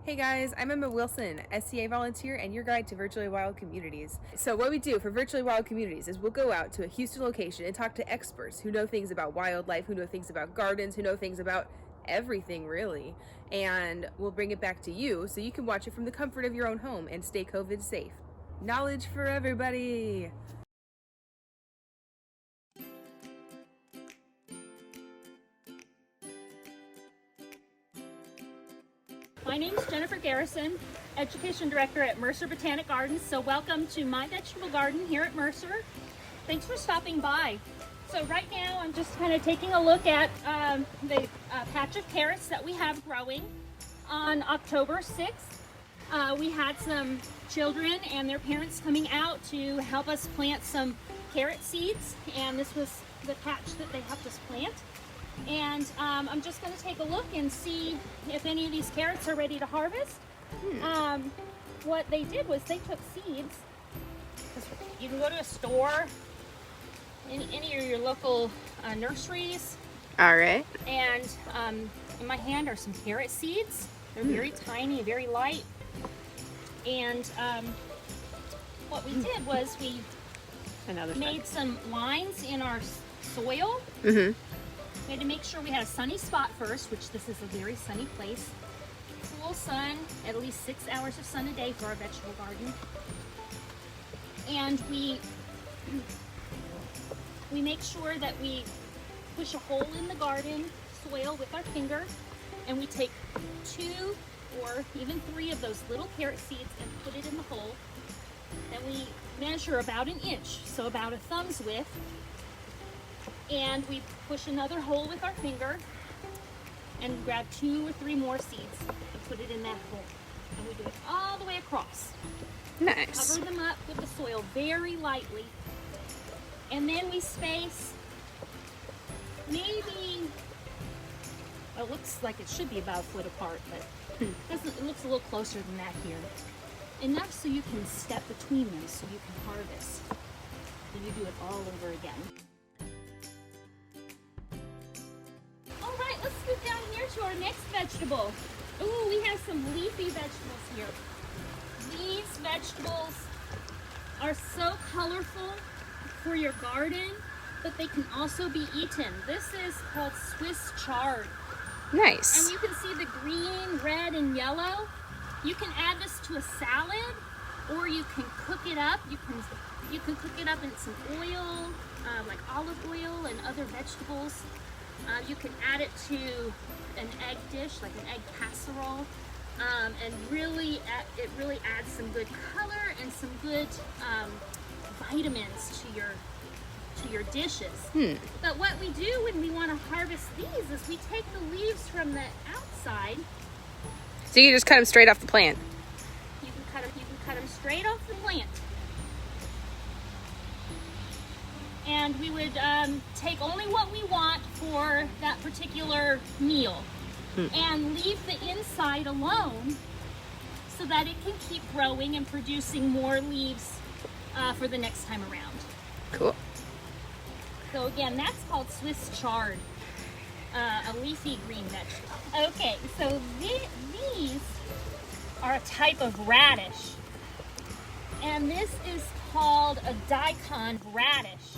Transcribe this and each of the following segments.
Hey guys, I'm Emma Wilson, SCA volunteer and your guide to Virtually Wild Communities. So what we do for Virtually Wild Communities is we'll go out to a Houston location and talk to experts who know things about wildlife, who know things about gardens, who know things about everything really. And we'll bring it back to you so you can watch it from the comfort of your own home and stay COVID safe. Knowledge for everybody! My name is Jennifer Garrison, Education Director at Mercer Botanic Gardens. So welcome to my vegetable garden here at Mercer. Thanks for stopping by. So right now I'm just kind of taking a look at the patch of carrots that we have growing. On October 6th, we had some children and their parents coming out to help us plant some carrot seeds, and this was the patch that they helped us plant. And I'm just going to take a look and see if any of these carrots are ready to harvest. What they did was they took seeds. You can go to a store, any of your local nurseries. All right. And in my hand are some carrot seeds. They're very tiny, very light. And what we did was we made some lines in our soil. Mm-hmm. We had to make sure we had a sunny spot first, which this is a very sunny place. Cool sun, at least 6 hours of sun a day for our vegetable garden. And we make sure that we push a hole in the garden soil with our finger, and we take 2 or even 3 of those little carrot seeds and put it in the hole. Then we measure about 1 inch, so about a thumb's width. And we push another hole with our finger and grab 2 or 3 more seeds and put it in that hole. And we do it all the way across. Nice. Cover them up with the soil very lightly. And then we space maybe, well, it looks like it should be about 1 foot apart, but it looks a little closer than that here. Enough so you can step between them so you can harvest. Then you do it all over again. Let's scoot down here to our next vegetable. Ooh, we have some leafy vegetables here. These vegetables are so colorful for your garden, but they can also be eaten. This is called Swiss chard. Nice. And you can see the green, red, and yellow. You can add this to a salad, or you can cook it up. You can cook it up in some oil, like olive oil and other vegetables. You can add it to an egg dish, like an egg casserole, and it really adds some good color and some good vitamins to your dishes. But what we do when we want to harvest these is we take the leaves from the outside. So you just cut them straight off the plant? You can cut them straight off the plant. And we would take only what we want for that particular meal and leave the inside alone so that it can keep growing and producing more leaves for the next time around. Cool. So again, that's called Swiss chard, a leafy green vegetable. Okay, so these are a type of radish, and this is called a daikon radish.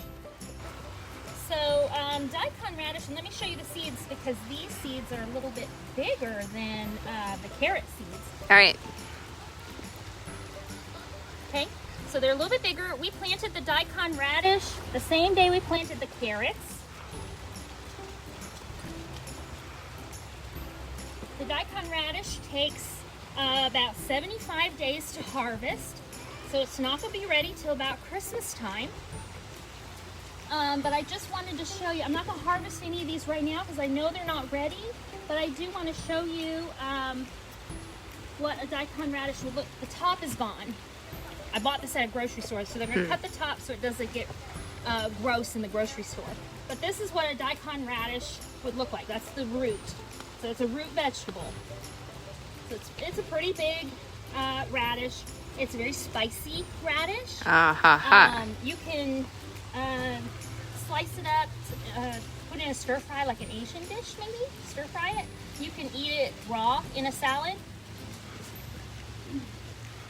So daikon radish, and let me show you the seeds because these seeds are a little bit bigger than the carrot seeds. All right. Okay, so they're a little bit bigger. We planted the daikon radish the same day we planted the carrots. The daikon radish takes about 75 days to harvest, so it's not going to be ready till about Christmas time. But I just wanted to show you, I'm not going to harvest any of these right now because I know they're not ready, but I do want to show you what a daikon radish would look. The top is gone. I bought this at a grocery store, so they're going to cut the top so it doesn't get gross in the grocery store. But this is what a daikon radish would look like. That's the root. So it's a root vegetable. So it's a pretty big radish. It's a very spicy radish. You can slice it up, put it in a stir fry like an Asian dish maybe, stir fry it. You can eat it raw in a salad.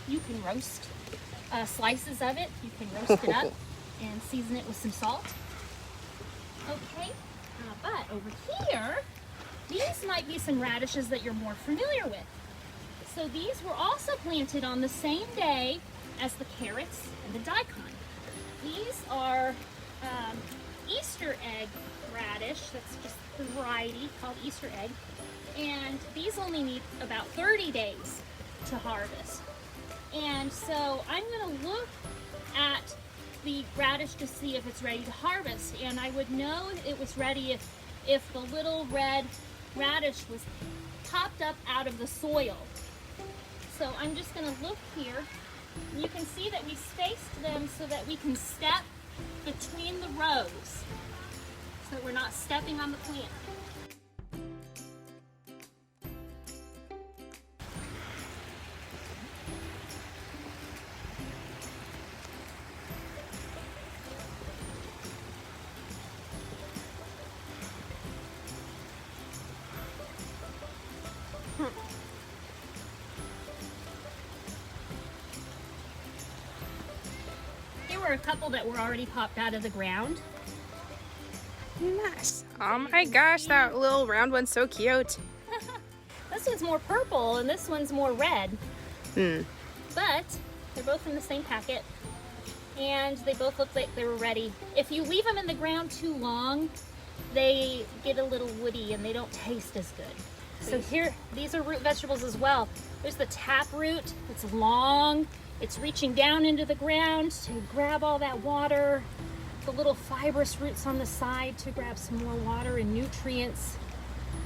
You can roast slices of it. You can roast it up and season it with some salt. Okay, but over here, these might be some radishes that you're more familiar with. So these were also planted on the same day as the carrots and the daikon. These are Easter egg radish. That's just the variety called Easter egg. And these only need about 30 days to harvest. And so I'm going to look at the radish to see if it's ready to harvest. And I would know it was ready if the little red radish was popped up out of the soil. So I'm just going to look here. And you can see that we spaced them so that we can step between the rows, so that we're not stepping on the plant. There were a couple that were already popped out of the ground. Nice. Oh my gosh, that little round one's so cute. This one's more purple and this one's more red. But they're both from the same packet and they both look like they were ready. If you leave them in the ground too long, they get a little woody and they don't taste as good. So here, these are root vegetables as well. There's the taproot. It's long. It's reaching down into the ground to grab all that water. The little fibrous roots on the side to grab some more water and nutrients.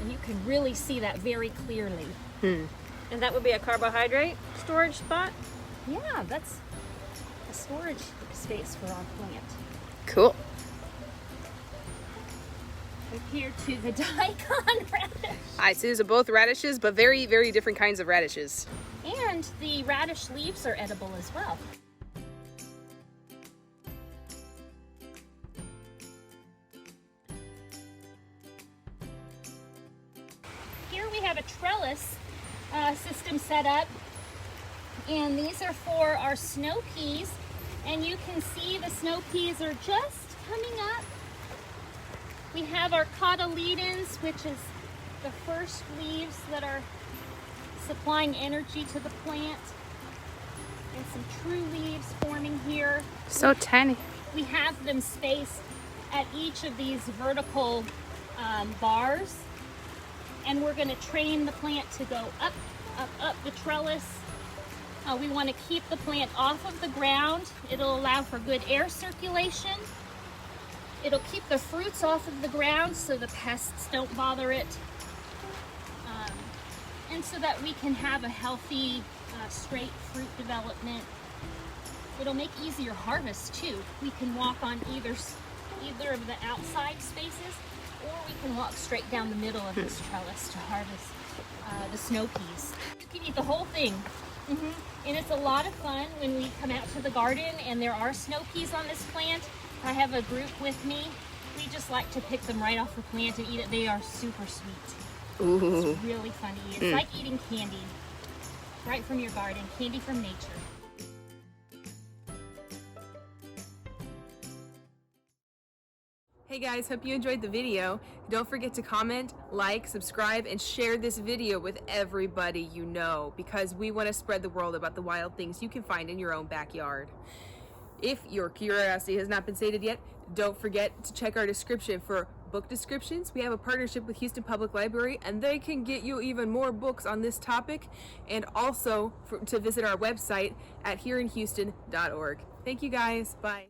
And you can really see that very clearly. And that would be a carbohydrate storage spot? Yeah, that's a storage space for our plant. Cool. Compared to the daikon radish. I see these are both radishes, but very, very different kinds of radishes. And the radish leaves are edible as well. Here we have a trellis system set up, and these are for our snow peas, and you can see the snow peas are just coming up. We have our cotyledons, which is the first leaves that are supplying energy to the plant, and some true leaves forming here. So tiny. We have them spaced at each of these vertical bars, and we're going to train the plant to go up, up, up the trellis. We want to keep the plant off of the ground. It'll allow for good air circulation. It'll keep the fruits off of the ground so the pests don't bother it. And so that we can have a healthy, straight fruit development. It'll make easier harvest too. We can walk on either of the outside spaces, or we can walk straight down the middle of this trellis to harvest the snow peas. You can eat the whole thing. And it's a lot of fun when we come out to the garden and there are snow peas on this plant. I have a group with me. We just like to pick them right off the plant and eat it. They are super sweet. Ooh. It's really funny. It's like eating candy right from your garden, candy from nature. Hey guys, hope you enjoyed the video. Don't forget to comment, like, subscribe, and share this video with everybody you know, because we want to spread the world about the wild things you can find in your own backyard. If your curiosity has not been sated yet, don't forget to check our description for book descriptions. We have a partnership with Houston Public Library, and they can get you even more books on this topic, and also to visit our website at hereinhouston.org. Thank you guys. Bye.